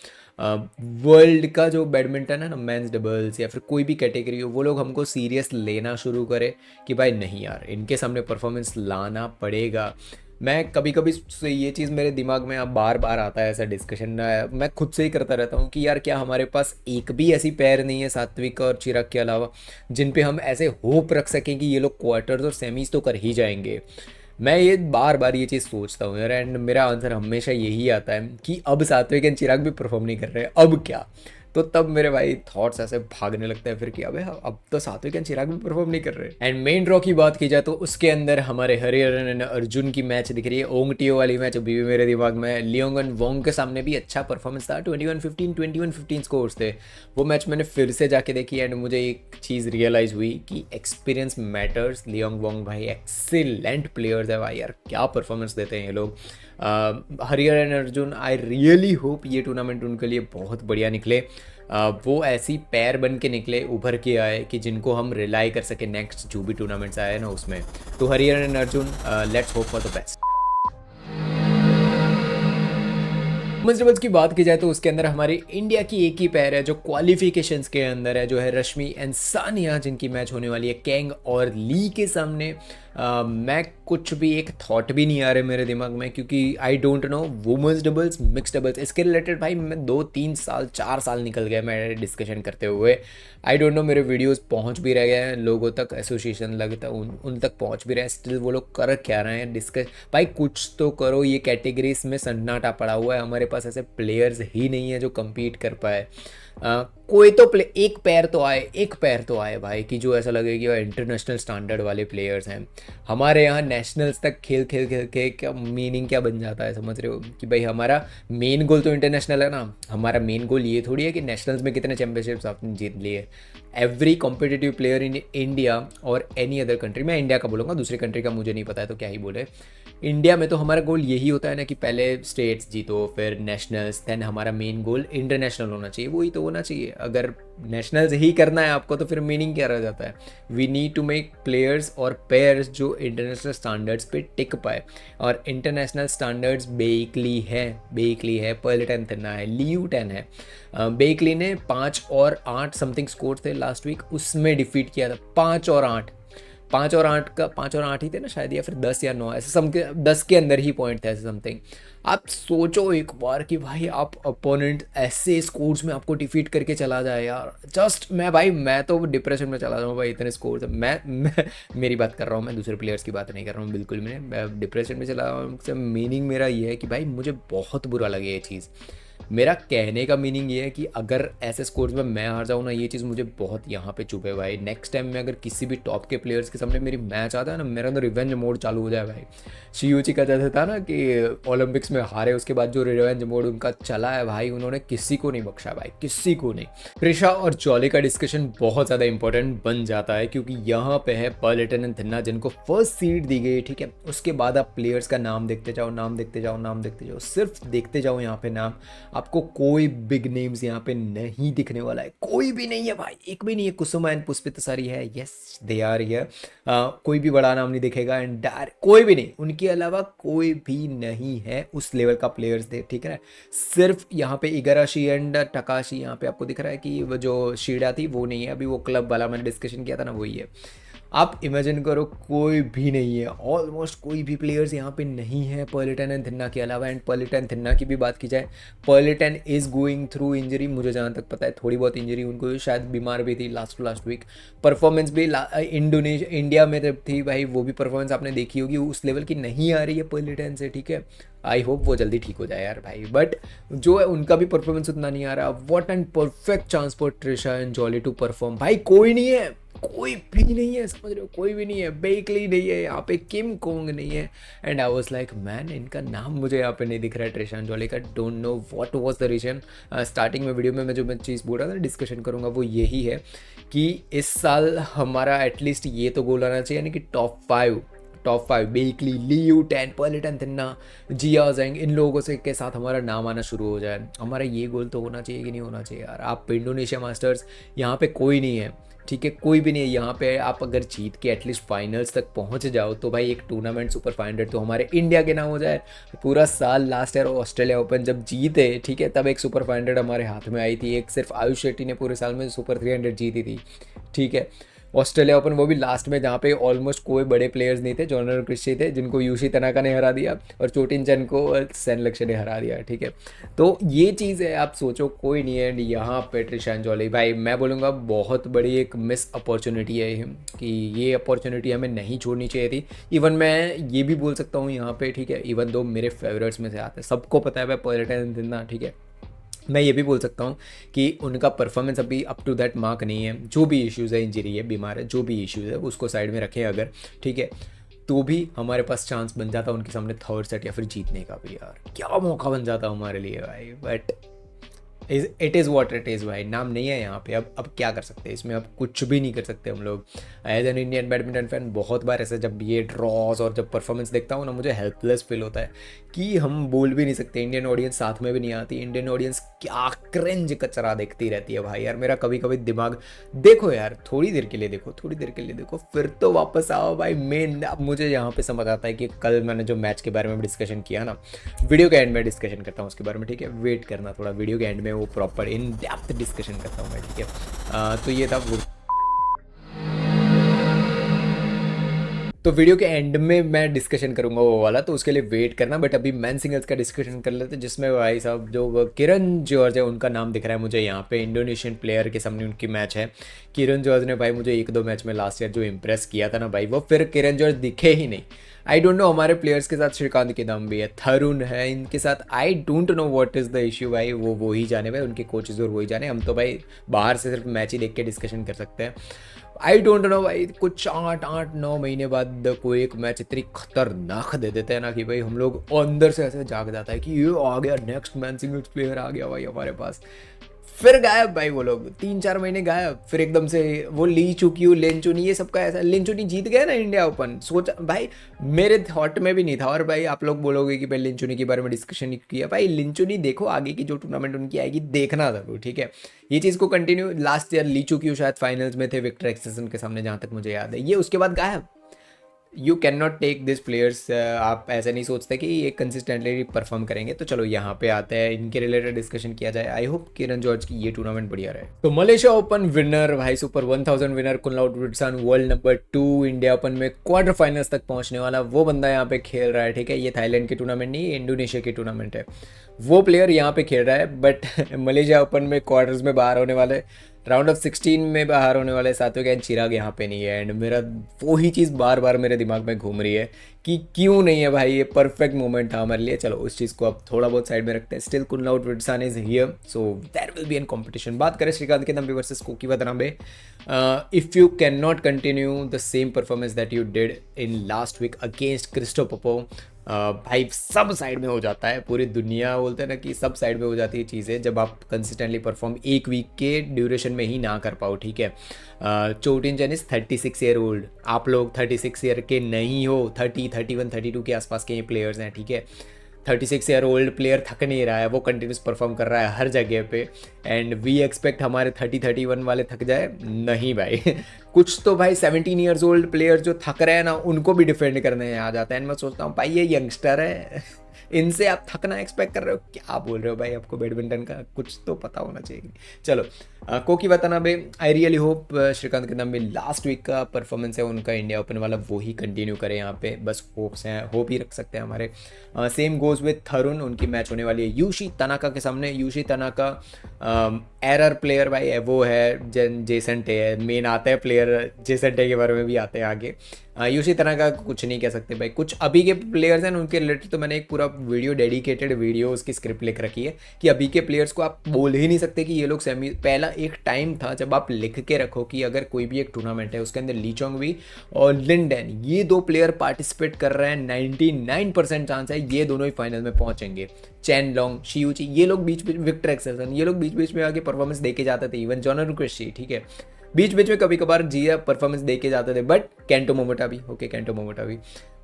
वर्ल्ड का जो बैडमिंटन है ना, मेंस डबल्स या फिर कोई भी कैटेगरी हो, वो लोग हमको सीरियस लेना शुरू करे कि भाई नहीं यार, इनके सामने परफॉर्मेंस लाना पड़ेगा। मैं कभी कभी से ये चीज़ मेरे दिमाग में अब बार बार आता है, ऐसा डिस्कशन मैं खुद से ही करता रहता हूँ कि यार क्या हमारे पास एक भी ऐसी पैर नहीं है सात्विक और चिराग के अलावा जिन पे हम ऐसे होप रख सकें कि ये लोग क्वार्टर्स और सेमीज तो कर ही जाएंगे। मैं ये बार बार ये चीज़ सोचता हूँ यार, एंड मेरा आंसर हमेशा यही आता है कि अब सात्विक एंड चिराग भी परफॉर्म नहीं कर रहे हैं, अब क्या। तो तब मेरे भाई थॉट्स ऐसे भागने लगते हैं फिर कि अबे अब तो सात्विक एंड चिराग भी परफॉर्म नहीं कर रहे। एंड मेन ड्रॉ की बात की जाए तो उसके अंदर हमारे हरिहरन एंड अर्जुन की मैच दिख रही है। ओंगटीओ वाली मैच अभी भी मेरे दिमाग में है। लियोंग एंड वोंग के सामने भी अच्छा परफॉर्मेंस था, 21-15 स्कोर्स थे। वो मैच मैंने फिर से जाके देखी एंड मुझे एक चीज़ रियलाइज़ हुई कि एक्सपीरियंस मैटर्स। लियोंग वोंग भाई एक्सीलेंट प्लेयर्स है भाई, यार क्या परफॉर्मेंस देते हैं ये लोग। हरिहरन अर्जुन, आई रियली होप ये टूर्नामेंट उनके लिए बहुत बढ़िया निकले। वो ऐसी पैर बन के निकले, उभर के आए कि जिनको हम रिलाई कर सके नेक्स्ट जो भी टूर्नामेंट्स आए ना उसमें। तो Hariharan Arjun, let's hope for the best. Women's doubles की बात की जाए तो उसके अंदर हमारी इंडिया की एक ही पैर है जो क्वालिफिकेशंस के अंदर है, जो है रश्मि एंड सानिया, जिनकी मैच होने वाली है कैंग और ली के सामने। मैं कुछ भी एक थॉट भी नहीं आ रहे मेरे दिमाग में, क्योंकि I don't know women's doubles mix doubles इसके रिलेटेड भाई मैं 2-3 साल 4 साल निकल गए मैं डिस्कशन करते हुए। आई डोंट नो मेरे वीडियोस पहुंच भी रह गए हैं लोगों तक, एसोसिएशन लगता है उन तक पहुंच भी रहे हैं, स्टिल वो लोग कर क्या रहे हैं डिस्कस। भाई कुछ तो करो, ये कैटेगरीज में सन्नाटा पड़ा हुआ है, हमारे पास ऐसे प्लेयर्स ही नहीं है जो कम्पीट कर पाए। कोई तो एक पैर तो आए भाई कि जो ऐसा लगे कि वो इंटरनेशनल स्टैंडर्ड वाले प्लेयर्स हैं। हमारे यहाँ नेशनल्स तक खेल खेल खेल के क्या मीनिंग क्या बन जाता है, समझ रहे हो कि भाई हमारा मेन गोल तो इंटरनेशनल है ना। हमारा मेन गोल ये थोड़ी है कि नेशनल्स में कितने चैंपियनशिप्स आपने जीत लिए। Every competitive player in India और एनी अदर कंट्री, मैं इंडिया का बोलूँगा, दूसरी कंट्री का मुझे नहीं पता है तो क्या ही बोले। इंडिया में तो हमारा गोल यही होता है ना कि पहले स्टेट्स जीतो, फिर नेशनल्स, देन हमारा मेन गोल इंटरनेशनल होना चाहिए। वही तो होना चाहिए। अगर नेशनल्स ही करना है आपको तो फिर मीनिंग क्या रह जाता है। We need to make players और पेयर्स जो इंटरनेशनल स्टैंडर्ड्स पे टिक पाए, और इंटरनेशनल स्टैंडर्ड्स बेकली है, पर्लिटन थिन्ना है, लियू 10 है। बेकली ने 5 और 8 समथिंग स्कोर थे लास्ट वीक, उसमें डिफीट किया था। 5 और 8 ही थे ना शायद, या फिर 10 या 9 ऐसे सम के 10 के अंदर ही पॉइंट थे ऐसे समथिंग। आप सोचो एक बार कि भाई आप अपोनेंट ऐसे स्कोर्स में आपको डिफीट करके चला जाए यार। जस्ट मैं तो डिप्रेशन में चला जाऊँ भाई, इतने स्कोर्स। मैं मेरी बात कर रहा हूँ, मैं दूसरे प्लेयर्स की बात नहीं कर रहा हूँ बिल्कुल। मैं डिप्रेशन में चला रहा हूँ। मीनिंग मेरा ये है कि भाई मुझे बहुत बुरा लगे ये चीज़। मेरा कहने का मीनिंग ये है कि अगर ऐसे स्कोर्स में मैं हार जाऊँ ना, ये चीज़ मुझे बहुत यहाँ पे चुभे भाई। नेक्स्ट टाइम में अगर किसी भी टॉप के प्लेयर्स के सामने मेरी मैच आता है ना, मेरा तो रिवेंज मोड चालू हो जाए भाई। शियूची का जैसे था ना कि ओलंपिक्स में हारे, उसके बाद जो रिवेंज मोड उनका चला है भाई, उन्होंने किसी को नहीं बख्शा भाई, किसी को नहीं। त्रिशा और जॉली का डिस्कशन बहुत ज़्यादा इंपॉर्टेंट बन जाता है, क्योंकि यहाँ पे है पर्लिटन एंड थिन्ना जिनको फर्स्ट सीड दी गई, ठीक है। उसके बाद आप प्लेयर्स का नाम देखते जाओ, सिर्फ देखते जाओ यहाँ पे नाम। आपको कोई बिग नेम्स यहाँ पे नहीं दिखने वाला है, कोई भी नहीं है भाई, एक भी नहीं है। कुसुमा एंड पुष्पिता सारी है, यस दे आर हियर। कोई भी बड़ा नाम नहीं दिखेगा, एंड कोई भी नहीं, उनके अलावा कोई भी नहीं है उस लेवल का प्लेयर्स थे, ठीक है। सिर्फ यहाँ पे इगराशी एंड टकाशी यहाँ पे आपको दिख रहा है कि वो जो शीडा थी वो नहीं है, अभी वो क्लब वाला मैंने डिस्कशन किया था ना, वही है। आप इमेजिन करो कोई भी नहीं है, ऑलमोस्ट कोई भी प्लेयर्स यहाँ पे नहीं है पर्लिटन एंड थिन्ना के अलावा। एंड पर्लिटन थिन्ना की भी बात की जाए, पर्लिटन इज़ गोइंग थ्रू इंजरी, मुझे जहाँ तक पता है थोड़ी बहुत इंजरी उनको, शायद बीमार भी थी लास्ट वीक। परफॉर्मेंस भी इंडिया में जब थी भाई, वो भी परफॉर्मेंस आपने देखी होगी, उस लेवल की नहीं आ रही है पर्लिटन से, ठीक है। आई होप वो जल्दी ठीक हो जाए यार भाई, बट जो है उनका भी परफॉर्मेंस उतना नहीं आ रहा। What and perfect chance for Treesa and Jolly to perform. भाई कोई नहीं है, कोई भी नहीं है, समझ रहे हो, कोई भी नहीं है। बेकली नहीं है यहाँ पे, किम कोंग नहीं है। And I was like man, इनका नाम मुझे यहाँ पे नहीं दिख रहा है ट्रिशा एंड जॉली का। Don't know what was the reason. Starting में वीडियो में मैं जो चीज़ बोल रहा था डिस्कशन करूँगा वो यही है कि इस साल हमारा एटलीस्ट ये तो गोल आना चाहिए, यानी कि टॉप 5 बेकली, लियू, टेन, पर्लिटन, थिन्ना, जिया जेंग, इन लोगों से के साथ हमारा नाम आना शुरू हो जाए। हमारा ये गोल तो होना चाहिए कि नहीं होना चाहिए यार। आप इंडोनेशिया मास्टर्स, यहाँ पे कोई नहीं है, ठीक है, कोई भी नहीं है यहाँ पे। आप अगर जीत के एटलीस्ट फाइनल्स तक पहुँच जाओ तो भाई एक टूर्नामेंट सुपर 500 तो हमारे इंडिया के नाम हो जाए। पूरा साल लास्ट ईयर ऑस्ट्रेलिया ओपन जब जीते, ठीक है, तब एक सुपर 500 हमारे हाथ में आई थी। एक सिर्फ आयुष शेट्टी ने पूरे साल में सुपर 300 जीती थी, ठीक है, ऑस्ट्रेलिया ओपन, वो भी लास्ट में जहाँ पे ऑलमोस्ट कोई बड़े प्लेयर्स नहीं थे, जॉनर क्रिस्टी थे जिनको यूशी तनाका ने हरा दिया और चोटिन चंद को सैन लक्ष्य ने हरा दिया, ठीक है। तो ये चीज़ है, आप सोचो कोई नहीं है यहाँ पे। ट्रिशा एंड भाई मैं बोलूँगा बहुत बड़ी एक मिस अपॉर्चुनिटी है ये, कि ये अपॉर्चुनिटी हमें नहीं छोड़नी चाहिए थी। इवन मैं ये भी बोल सकता हूँ यहाँ पे, ठीक है, इवन दो मेरे फेवरेट्स में से आते हैं, सबको पता है भाई पर्यटन दिना, ठीक है, मैं ये भी बोल सकता हूँ कि उनका परफॉर्मेंस अभी अप टू दैट मार्क नहीं है। जो भी इश्यूज़ है, इंजरी है, बीमार है, जो भी इश्यूज़ है उसको साइड में रखें अगर, ठीक है, तो भी हमारे पास चांस बन जाता उनके सामने थर्ड सेट या फिर जीतने का भी। यार क्या मौका बन जाता हमारे लिए भाई, but it is what it is भाई। नाम नहीं है यहाँ पे, अब क्या कर सकते हैं इसमें, अब कुछ भी नहीं कर सकते हम लोग। As an Indian badminton fan बहुत बार ऐसा जब ये ड्रॉज और जब परफॉर्मेंस देखता हूँ ना, मुझे हेल्पलेस फील होता है कि हम बोल भी नहीं सकते। इंडियन ऑडियंस साथ में भी नहीं आती। इंडियन ऑडियंस क्या क्रिंज कचरा देखती रहती है भाई। यार मेरा कभी कभी दिमाग, देखो यार थोड़ी देर के लिए देखो, थोड़ी देर के लिए देखो, फिर तो वापस आओ भाई मेन। अब मुझे यहाँ पे समझ आता है कि कल मैंने जो मैच के बारे में डिस्कशन किया ना, वीडियो के एंड में डिस्कशन करता हूँ उसके बारे में, ठीक है, वेट करना थोड़ा, वीडियो के एंड में वो प्रॉपर इन डेप्थ डिस्कशन करता हूँ मैं, ठीक है। तो ये था तो वीडियो के एंड में मैं डिस्कशन करूंगा वो वाला, तो उसके लिए वेट करना। बट अभी मैन सिंगल्स का डिस्कशन कर लेते हैं, जिसमें भाई साहब जो किरण जॉर्ज है उनका नाम दिख रहा है मुझे यहाँ पे। इंडोनेशियन प्लेयर के सामने उनकी मैच है। किरण जॉर्ज ने भाई मुझे एक दो मैच में लास्ट ईयर जो इंप्रेस किया था ना भाई, वो फिर किरण जॉर्ज दिखे ही नहीं। आई डोंट नो, हमारे प्लेयर्स के साथ श्रीकांत के नाम भी है, थरुण है इनके साथ। आई don't know what is the issue भाई, वो ही जाने भाई, उनके कोचेज और वही जाने। हम तो भाई बाहर से सिर्फ मैच ही देख के डिस्कशन कर सकते हैं। आई डोंट नो भाई, कुछ 8-9 महीने बाद कोई एक मैच इतनी खतरनाक दे देते हैं ना कि भाई हम लोग अंदर से ऐसे जाग जाता है कि ये आ गया, नेक्स्ट मैन सिंगल्स प्लेयर आ गया भाई हमारे पास। फिर गायब भाई वो लोग, 3-4 महीने गायब, फिर एकदम से वो ली चुकी लेंचुनी, ये सबका ऐसा। लेंचुनी जीत गया ना इंडिया ओपन, सोचा भाई, मेरे थॉट में भी नहीं था। और भाई आप लोग बोलोगे कि भाई लेंचुनी के बारे में डिस्कशन नहीं किया, भाई लेंचुनी देखो आगे की जो टूर्नामेंट उनकी आएगी, देखना जरूर, ठीक है। ये चीज़ को कंटिन्यू, लास्ट ईयर ली चुकी शायद फाइनल्स में थे विक्टर एक्सेसन के सामने, जहाँ तक मुझे याद है, ये उसके बाद गायब। You can not take this players, आप ऐसे नहीं सोचते कि ये कंसिस्टेंटली परफॉर्म करेंगे। तो चलो यहाँ पे आते हैं, इनके रिलेटेड डिस्कशन किया जाए। आई होप किरण जॉर्ज की ये टूर्नामेंट बढ़िया रहे। तो मलेशिया ओपन विनर भाई, super 1000 winner Kunlavut Vitidsarn, world number 2, India Open में क्वार्टर फाइनल्स तक पहुंचने वाला वो बंदा यहाँ पे खेल रहा है, ठीक है। ये थाईलैंड की टूर्नामेंट नहीं, ये इंडोनेशिया की टूर्नामेंट है। वो प्लेयर यहाँ पे खेल रहा है, बट मलेशिया ओपन में क्वार्टर्स में बाहर होने वाले, राउंड ऑफ 16 में बाहर होने वाले साथियों का चिराग यहाँ पे नहीं है। एंड मेरा वो ही चीज़ बार बार मेरे दिमाग में घूम रही है कि क्यों नहीं है भाई, ये परफेक्ट मोमेंट था हमारे लिए। चलो उस चीज़ को अब थोड़ा बहुत साइड में रखते हैं। Still Kunlavut Vitidsarn is here, so there will be an competition. बात करें Srikanth Kidambi versus Koki Watanabe, if you can not continue the same performance that you did in last week against Christo Popov, भाई सब side में हो जाता है। पूरी दुनिया बोलते हैं ना कि सब साइड में हो जाती है चीज़ें, जब आप कंसिस्टेंटली परफॉर्म एक वीक के ड्यूरेशन में ही ना कर पाओ, ठीक है। चोटिन चंद इज 36 ईयर ओल्ड, आप लोग 36 ईयर के नहीं हो, 30, 31, 32 के आसपास के ये प्लेयर्स हैं, ठीक है। 36 ईयर ओल्ड प्लेयर थक नहीं रहा है, वो कंटिन्यूस परफॉर्म कर रहा है हर जगह पे। एंड वी एक्सपेक्ट हमारे 30-31 वाले थक जाए, नहीं भाई। कुछ तो भाई 17 ईयर्स ओल्ड प्लेयर जो थक रहे हैं ना, उनको भी डिफेंड करने आ जाता है। एंड मैं सोचता हूँ भाई ये यंगस्टर है, इनसे आप थकना एक्सपेक्ट कर रहे हो, क्या बोल रहे हो भाई, आपको बैडमिंटन का कुछ तो पता होना चाहिए। चलो Koki Watanabe, I really hope Srikanth Kidambi last week का परफॉर्मेंस है उनका इंडिया ओपन वाला, वो ही कंटिन्यू करें यहाँ पे, बस होप्स हैं, होप ही रख सकते हैं हमारे। सेम गोज विथ थरुण, उनकी मैच होने वाली है यूशी तनाका के सामने। यूशी तनाका एरर प्लेयर भाई है, वो है जेसन टे है, मेन आता है प्लेयर, जेसन टे के बारे में भी आते हैं आगे। यूशी तरह का कुछ नहीं कह सकते भाई। कुछ अभी के प्लेयर्स हैं उनके रिलेटेड तो मैंने एक पूरा वीडियो, डेडिकेटेड वीडियो, उसकी स्क्रिप्ट लिख रखी है कि अभी के प्लेयर्स को आप बोल ही नहीं सकते कि ये लोग सेमी। पहला एक टाइम था जब आप लिख के रखो कि अगर कोई भी एक टूर्नामेंट है उसके अंदर ली चोंगवी और लिंडेन, ये दो प्लेयर पार्टिसिपेट कर रहे हैं, 99% चांस है ये दोनों ही फाइनल में पहुंचेंगे। चैन लॉन्ग, शियूची, ये लोग बीच बीच, विक्टर एक्सेसन, ये लोग बीच बीच में आके परफॉर्मेंस देके जाते थे। इवन जॉनर क्रिस्टी, ठीक है, बीच बीच में कभी कभार जिया परफॉर्मेंस दे के जाते थे, बट कैंटो मोमोटा भी ओके, कैंटो मोमोटा भी।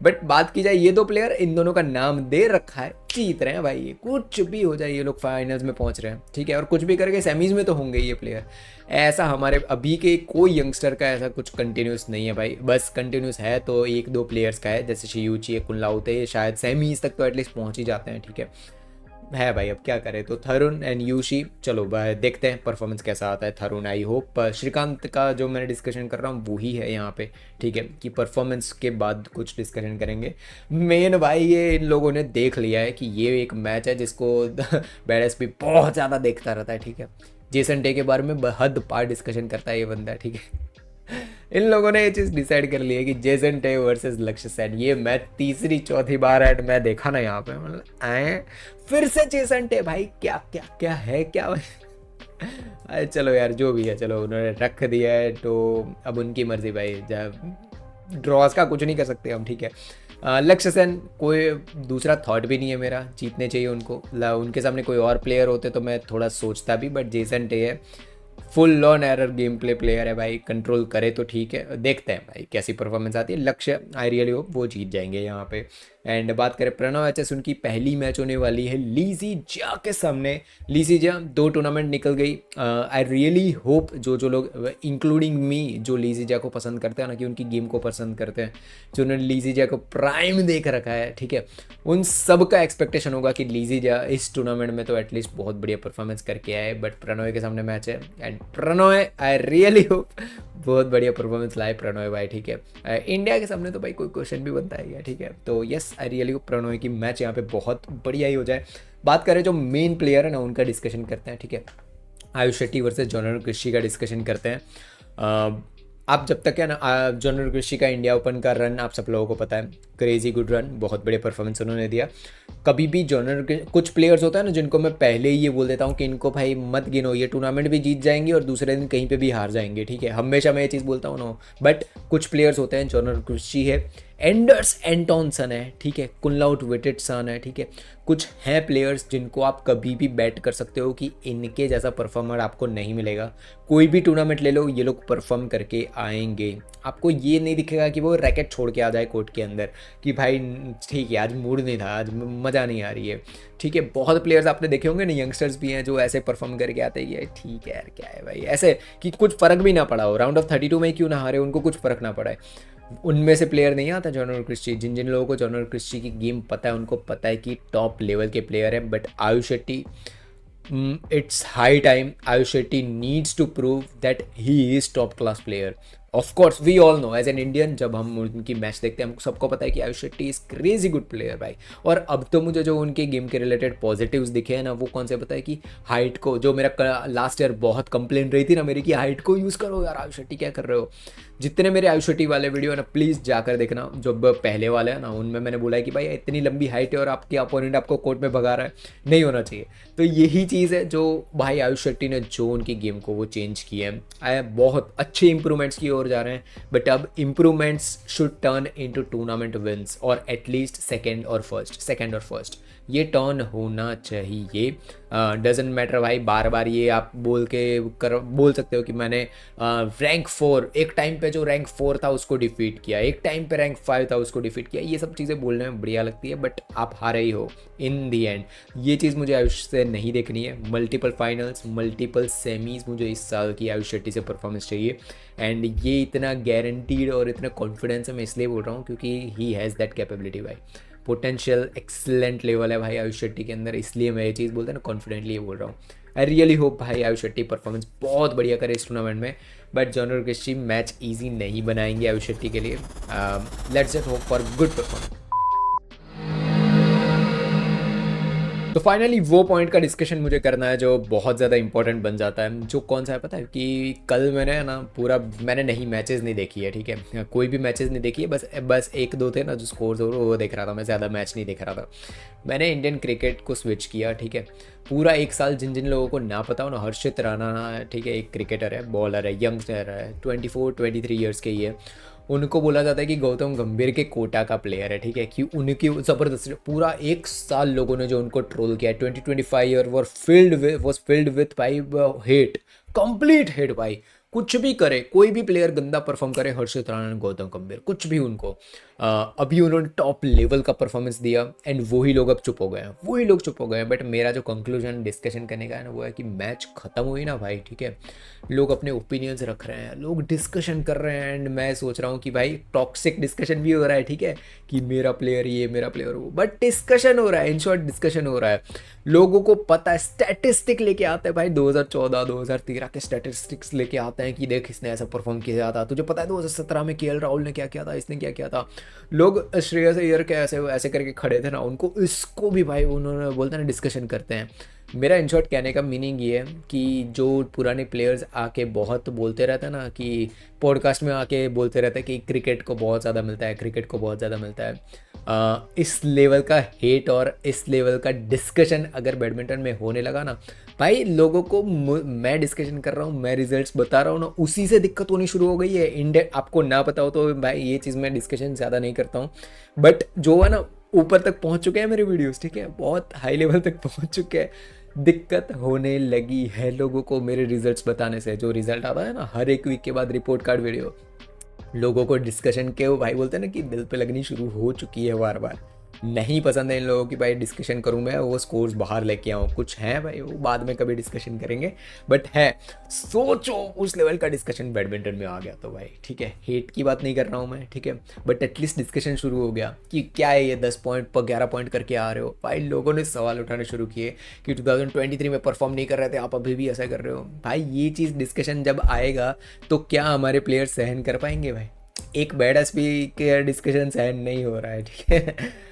बट बात की जाए ये दो प्लेयर, इन दोनों का नाम दे रखा है, जीत रहे हैं भाई, ये कुछ भी हो जाए ये लोग फाइनल्स में पहुंच रहे हैं, ठीक है, और कुछ भी करके सेमीज में तो होंगे ये प्लेयर। ऐसा हमारे अभी के कोई यंगस्टर का ऐसा कुछ कंटिन्यूस नहीं है भाई, बस कंटिन्यूस है तो एक दो प्लेयर्स का है, जैसे शियूची है, कुनलाउते, शायद सेमीज तक तो एटलीस्ट पहुंच ही जाते हैं, ठीक है भाई, अब क्या करें। तो थरुण एंड यूशी, चलो भाई देखते हैं परफॉर्मेंस कैसा आता है थरुण। आई होप श्रीकांत का जो मैंने डिस्कशन कर रहा हूँ वही है यहाँ पे, ठीक है, कि परफॉर्मेंस के बाद कुछ डिस्कशन करेंगे। मेन भाई ये इन लोगों ने देख लिया है कि ये एक मैच है जिसको बैडस भी बहुत ज़्यादा देखता रहता है, ठीक है, जेसन डे के बारे में हद पार डिस्कशन करता है ये बंदा, ठीक है। इन लोगों ने ये चीज़ डिसाइड कर ली है कि जेसन टे वर्सेस लक्ष्य सेन, ये मैच तीसरी चौथी बार ऐड मैं देखा ना यहाँ पे, मतलब आए फिर से जेसन टे, भाई क्या क्या क्या है क्या। अरे चलो यार जो भी है, चलो उन्होंने रख दिया है तो अब उनकी मर्जी भाई, जब ड्रॉस का कुछ नहीं कर सकते हम, ठीक है। लक्ष्य सेन कोई दूसरा थॉट भी नहीं है मेरा, जीतने चाहिए उनको, उनके सामने कोई और प्लेयर होते तो मैं थोड़ा सोचता भी, बट जेसन टे है, full on error game play player है भाई, कंट्रोल करे तो ठीक है, देखते हैं भाई कैसी परफॉर्मेंस आती है। लक्ष्य आई रियली होप वो जीत जाएंगे यहाँ पे। एंड बात करें प्रणव एचएस, उनकी पहली मैच होने वाली है लीजिजिया के सामने। लीजिजिया 2 टूर्नामेंट निकल गई। आई रियली होप जो लोग इंक्लूडिंग मी जो लीजिजिया को पसंद करते हैं ना, कि उनकी गेम को पसंद करते हैं, जिन्होंने लीजिजिया को प्राइम देख रखा है, ठीक है, उन सब का एक्सपेक्टेशन होगा कि लीजिजिया इस टूर्नामेंट में तो एटलीस्ट बहुत बढ़िया परफॉर्मेंस करके आए। बट प्रणव के सामने मैच है and Prannoy I really hope बहुत बढ़िया परफॉर्मेंस लाए प्रणव भाई, ठीक है। इंडिया के सामने तो भाई कोई क्वेश्चन भी बनता है, ठीक है, तो yes I really hope Prannoy की मैच यहाँ पे बहुत बढ़िया ही हो जाए। बात करें जो मेन प्लेयर है ना उनका डिस्कशन करते हैं, ठीक है। आयुष शेट्टी वर्सेस जॉनर कृषि का डिस्कशन करते हैं। आप जब तक है ना, जॉनर कृषि का इंडिया ओपन का रन आप सब लोगों को पता है, क्रेजी गुड रन, बहुत बड़े परफॉर्मेंस उन्होंने दिया। कभी भी जॉनर के कुछ प्लेयर्स होता है ना जिनको मैं पहले ही ये बोल देता हूँ कि इनको भाई मत गिनो, ये टूर्नामेंट भी जीत जाएंगे और दूसरे दिन कहीं पे भी हार जाएंगे, ठीक है, हमेशा मैं ये चीज़ बोलता हूँ ना। बट कुछ प्लेयर्स होते हैं, जॉनर कृषि है, एंडर्स एंटोनसन है, ठीक है, कुनलाउट विटिटसन है, ठीक है, कुछ हैं प्लेयर्स जिनको आप कभी भी बैट कर सकते हो कि इनके जैसा परफॉर्मर आपको नहीं मिलेगा। कोई भी टूर्नामेंट ले लो, ये लोग परफॉर्म करके आएंगे। आपको ये नहीं दिखेगा कि वो रैकेट छोड़ के आ जाए कोर्ट के अंदर कि भाई ठीक है आज मूड नहीं था, आज मज़ा नहीं आ रही है, ठीक है। बहुत प्लेयर्स आपने देखे होंगे ना, यंगस्टर्स भी हैं जो ऐसे परफॉर्म करके आते हैं, ठीक है यार क्या है भाई, ऐसे कि कुछ फ़र्क भी ना पड़ा हो, राउंड ऑफ 32 में क्यों ना हारे, उनको कुछ फ़र्क ना पड़ा है। उनमें से प्लेयर नहीं आता जॉनर क्रिस्टी। जिन लोगों को जॉनर क्रिस्टी की गेम पता है उनको पता है कि टॉप लेवल के प्लेयर है। But Ayush Shetty, it's high time Ayush Shetty needs to prove that he is top class player. Of course we all know as an Indian, जब हम उनकी मैच देखते हैं हमको सबको पता है कि Ayush Shetty is crazy good player भाई। और अब तो मुझे जो उनके गेम के रिलेटेड पॉजिटिव्स दिखे हैं ना, वो कौन से पता है कि हाइट को, जो मेरा लास्ट ईयर बहुत कंप्लेंट रही थी ना मेरी कि हाइट को यूज़ करो यार, आयुष शेट्टी क्या कर रहे हो। जितने मेरे आयुष शेट्टी वाले वीडियो है ना प्लीज़ जाकर देखना, जो पहले वाले है ना उनमें मैंने बोला है कि भाई इतनी लंबी हाइट है और आपके अपोनेंट आपको कोर्ट में भगा रहा है, नहीं होना चाहिए। तो यही चीज़ है जो भाई आयुष शेट्टी ने जो उनकी गेम को वो चेंज किया है, बहुत अच्छे इंप्रूवमेंट्स की ओर जा रहे हैं। बट अब improvements should turn into tournament wins और एटलीस्ट सेकंड और फर्स्ट, ये टर्न होना चाहिए। डजेंट मैटर भाई, बार बार ये आप बोल सकते हो कि मैंने रैंक 4 एक टाइम पे जो रैंक 4 था उसको डिफीट किया, एक टाइम पे रैंक 5 था उसको डिफीट किया, ये सब चीज़ें बोलने में बढ़िया लगती है। बट आप हारे ही हो इन दी एंड, ये चीज़ मुझे आयुष से नहीं देखनी है। मल्टीपल फाइनल्स, मल्टीपल सेमीज मुझे इस साल की आयुष शेट्टी से परफॉर्मेंस चाहिए। एंड ये इतना गारंटीड और इतना कॉन्फिडेंस है, मैं इसलिए बोल रहा हूँ क्योंकि ही हैज़ दैट कैपेबिलिटी भाई, पोटेंशियल एक्सीलेंट लेवल है भाई आयुष शेट्टी के अंदर, इसलिए मैं ये चीज़ बोलता हूँ ना, कॉन्फिडेंटली ये बोल रहा हूँ। आई रियली होप भाई आयुष शेट्टी परफॉर्मेंस बहुत बढ़िया करे इस टूर्नामेंट में। बट जॉनर कृषि मैच ईजी नहीं बनाएंगे आयुष शेट्टी के लिए। Let's just hope for good performance. तो फाइनली वो पॉइंट का डिस्कशन मुझे करना है जो बहुत ज़्यादा इंपॉर्टेंट बन जाता है, जो कौन सा है पता है कि कल मैंने ना मैंने मैचेस नहीं देखी है, ठीक है, कोई भी मैचेस नहीं देखी है, बस एक दो थे ना जो स्कोर्स हो वो देख रहा था मैं, ज़्यादा मैच नहीं देख रहा था। मैंने इंडियन क्रिकेट को स्विच किया, ठीक है, पूरा एक साल। जिन लोगों को ना पता हो ना, हर्षित राणा, ठीक है, एक क्रिकेटर है, बॉलर है, यंगस्टर है, 24-23 ईयर्स के ही है। उनको बोला जाता है कि गौतम गंभीर के कोटा का प्लेयर है, ठीक है, कि उनकी ज़बरदस्त पूरा एक साल लोगों ने जो उनको ट्रोल किया, 2025 ईयर वॉज फिल्ड विथ भाई हेट, कंप्लीट हेट भाई। कुछ भी करे, कोई भी प्लेयर गंदा परफॉर्म करे, हर्षित राणा, गौतम गंभीर, कुछ भी उनको अभी उन्होंने टॉप लेवल का परफॉर्मेंस दिया एंड वही लोग अब चुप हो गए हैं, वही लोग चुप हो गए हैं। बट मेरा जो कंक्लूजन डिस्कशन करने का है ना वो है कि मैच खत्म हुई ना भाई, ठीक है, लोग अपने ओपिनियंस रख रहे हैं, लोग डिस्कशन कर रहे हैं एंड मैं सोच रहा हूँ कि भाई टॉक्सिक डिस्कशन भी हो रहा है, ठीक है, कि मेरा प्लेयर ये, मेरा प्लेयर वो, बट डिस्कशन हो रहा है, इन शॉर्ट डिस्कशन हो रहा है। लोगों को पता है, स्टैटिस्टिक लेके आते हैं भाई, 2014 2013 के स्टैटिस्टिक्स लेके आते हैं कि देख इसने ऐसा परफॉर्म किया था, तुझे पता है 2017 में केएल राहुल ने क्या किया था, इसने क्या किया था। लोग श्रेयस अय्यर के ऐसे ऐसे करके खड़े थे ना, उनको इसको भी भाई उन्होंने बोलते हैं ना डिस्कशन करते हैं। मेरा इन शॉर्ट कहने का मीनिंग ये है कि जो पुराने प्लेयर्स आके बहुत बोलते रहते हैं ना, कि पॉडकास्ट में आके बोलते रहते हैं कि क्रिकेट को बहुत ज़्यादा मिलता है, क्रिकेट को बहुत ज़्यादा मिलता है, इस लेवल का हेट और इस लेवल का डिस्कशन अगर बैडमिंटन में होने लगा ना भाई, लोगों को मैं डिस्कशन कर रहा हूँ, मैं रिजल्ट्स बता रहा हूँ ना, उसी से दिक्कत होनी शुरू हो गई है। इंडिया आपको ना पता हो तो भाई ये चीज़ मैं डिस्कशन ज़्यादा नहीं करता हूँ, बट जो है ना ऊपर तक पहुँच चुके हैं मेरे वीडियोस, ठीक है, बहुत हाई लेवल तक पहुँच चुके हैं, दिक्कत होने लगी है लोगों को मेरे रिजल्ट्स बताने से। जो रिजल्ट आता है ना हर एक वीक के बाद रिपोर्ट कार्ड वीडियो, लोगों को डिस्कशन के वो भाई बोलते हैं ना कि दिल पे लगनी शुरू हो चुकी है बार बार। नहीं पसंद है इन लोगों की भाई डिस्कशन करूँ मैं, वो स्कोर्स बाहर लेके आऊँ, कुछ है भाई वो बाद में कभी डिस्कशन करेंगे, बट है, सोचो उस लेवल का डिस्कशन बैडमिंटन में आ गया तो भाई, ठीक है, हेट की बात नहीं कर रहा हूँ मैं, ठीक है, बट एटलीस्ट डिस्कशन शुरू हो गया कि क्या है ये 10 पॉइंट पर 11 पॉइंट करके आ रहे हो भाई। लोगों ने सवाल उठाने शुरू किए कि 2023 में परफॉर्म नहीं कर रहे थे, आप अभी भी ऐसा कर रहे हो भाई। ये चीज़ डिस्कशन जब आएगा तो क्या हमारे प्लेयर सहन कर पाएंगे भाई? एक बैड एसपी के डिस्कशन सहन नहीं हो रहा है, ठीक है,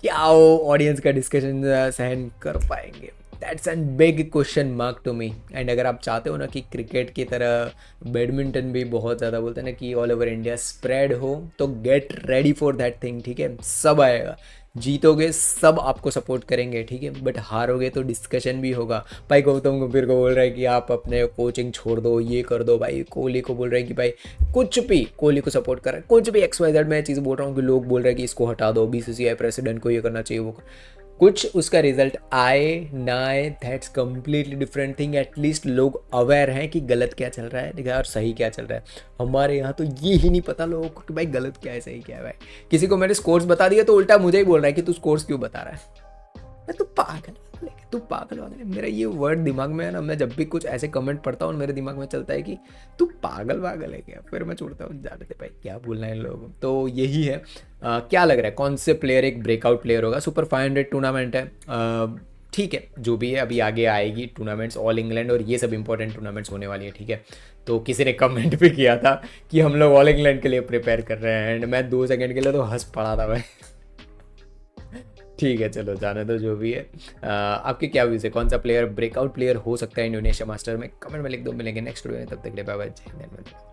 क्या वो ऑडियंस का डिस्कशन सहन कर पाएंगे? That's an big question mark to me. And अगर आप चाहते हो ना कि क्रिकेट की तरह बैडमिंटन भी बहुत ज़्यादा बोलते हैं ना कि ऑल ओवर इंडिया स्प्रेड हो, तो get ready for that thing, ठीक है, सब आएगा, जीतोगे सब आपको सपोर्ट करेंगे, ठीक है, बट हारोगे तो डिस्कशन भी होगा। भाई गौतम गंभीर को बोल रहा है कि आप अपने कोचिंग छोड़ दो, ये कर दो, भाई कोहली को बोल रहे हैं कि भाई कुछ भी, कोहली को सपोर्ट कर रहा है, कुछ भी XYZ मैं चीज़ बोल रहा हूँ कि लोग बोल रहे हैं कि इसको हटा दो, BCCI प्रेसिडेंट को ये करना चाहिए, वो कुछ उसका रिजल्ट आए ना आए, that's completely different thing. At least लोग अवेयर हैं कि गलत क्या चल रहा है, ठीक है, और सही क्या चल रहा है। हमारे यहाँ तो ये ही नहीं पता लोगों को कि भाई गलत क्या है, सही क्या है। भाई किसी को मैंने स्कोर्स बता दिया तो उल्टा मुझे ही बोल रहा है कि तू स्कोर्स क्यों बता रहा है। मैं तू पागल, तू पागल वागल, मेरा ये वर्ड दिमाग में है ना, मैं जब भी कुछ ऐसे कमेंट पढ़ता हूँ मेरे दिमाग में चलता है कि तू पागल वागल है क्या, फिर मैं छोड़ता हूँ, जाने दे भाई क्या बोलना है इन लोगों को। तो यही है। क्या लग रहा है कौन से प्लेयर एक ब्रेकआउट प्लेयर होगा? सुपर 500 टूर्नामेंट है, ठीक है, जो भी है अभी आगे आएगी टूर्नामेंट्स, ऑल इंग्लैंड और ये सब इंपॉर्टेंट टूर्नामेंट्स होने वाली है, ठीक है। तो किसी ने कमेंट भी किया था कि हम लोग ऑल इंग्लैंड के लिए प्रिपेयर कर रहे हैं, एंड मैं 2 सेकंड के लिए तो हंस पड़ा था भाई। ठीक है चलो जाने दो, जो भी है। आपके क्या व्यूज़ है, कौन सा प्लेयर ब्रेकआउट प्लेयर हो सकता है इंडोनेशिया मास्टर में? कमेंट में लिख दो। मिलेंगे नेक्स्ट वीडियो में, तब तक के लिए बाय बाय, जय हिंद।